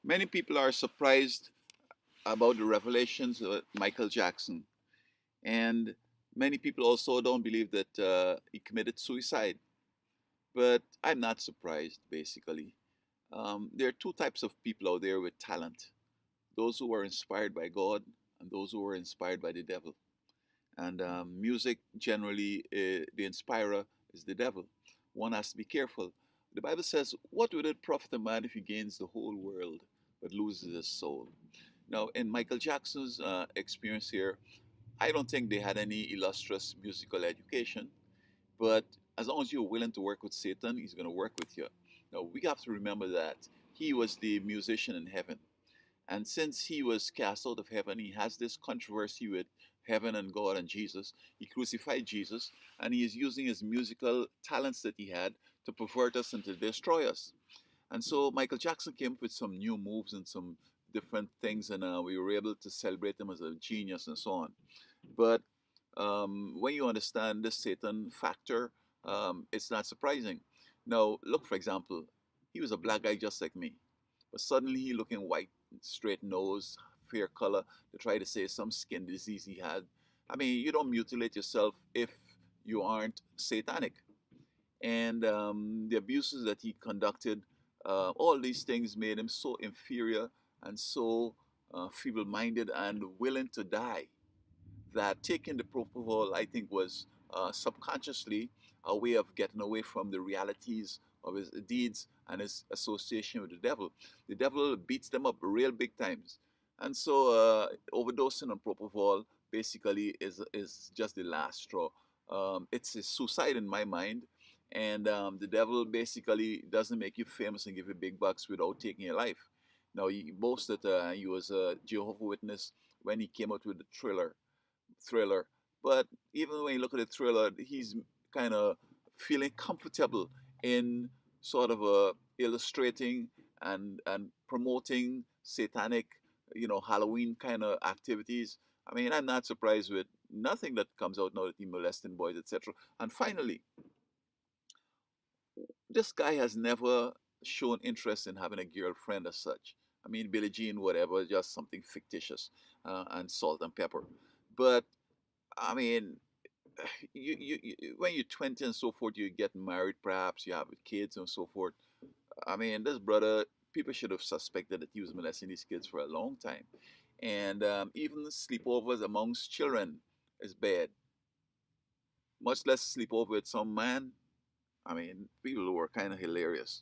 Many people are surprised about the revelations of Michael Jackson, and many people also don't believe that he committed suicide. But I'm not surprised, basically. There are two types of people out there with talent: those who are inspired by God and those who are inspired by the devil. And music, generally, the inspirer is the devil. One has to be careful. The Bible says, "What would it profit a man if he gains the whole world but loses his soul?" Now, in Michael Jackson's experience here, I don't think they had any illustrious musical education, but as long as you're willing to work with Satan, he's going to work with you. Now, we have to remember that he was the musician in heaven. And since he was cast out of heaven, he has this controversy with heaven and God and Jesus. He crucified Jesus, and he is using his musical talents that he had to pervert us and to destroy us. And so Michael Jackson came up with some new moves and some different things, and we were able to celebrate him as a genius and so on. But when you understand the Satan factor, it's not surprising. Now, look, for example, he was a black guy just like me, but suddenly he looking white, straight nose, fair color, to try to say some skin disease he had. I mean, you don't mutilate yourself if you aren't satanic. And the abuses that he conducted, all these things made him so inferior and so feeble-minded and willing to die that taking the propofol, I think, was subconsciously a way of getting away from the realities of his deeds and his association with the devil. The devil beats them up real big times. And so overdosing on propofol basically is just the last straw. It's a suicide in my mind. And the devil basically doesn't make you famous and give you big bucks without taking your life. Now, he boasted he was a Jehovah's Witness when he came out with the thriller. But even when you look at the thriller, he's kind of feeling comfortable in sort of illustrating and promoting satanic, Halloween kind of activities. I mean, I'm not surprised with nothing that comes out now that he molesting boys, etc. And finally, this guy has never shown interest in having a girlfriend as such. I mean, Billie Jean, whatever, just something fictitious and salt and pepper. But I mean, when you're 20 and so forth, you get married, perhaps you have kids and so forth. I mean, this brother, people should have suspected that he was molesting these kids for a long time. And even sleepovers amongst children is bad, much less sleepover with some man. I mean, people were kind of hilarious.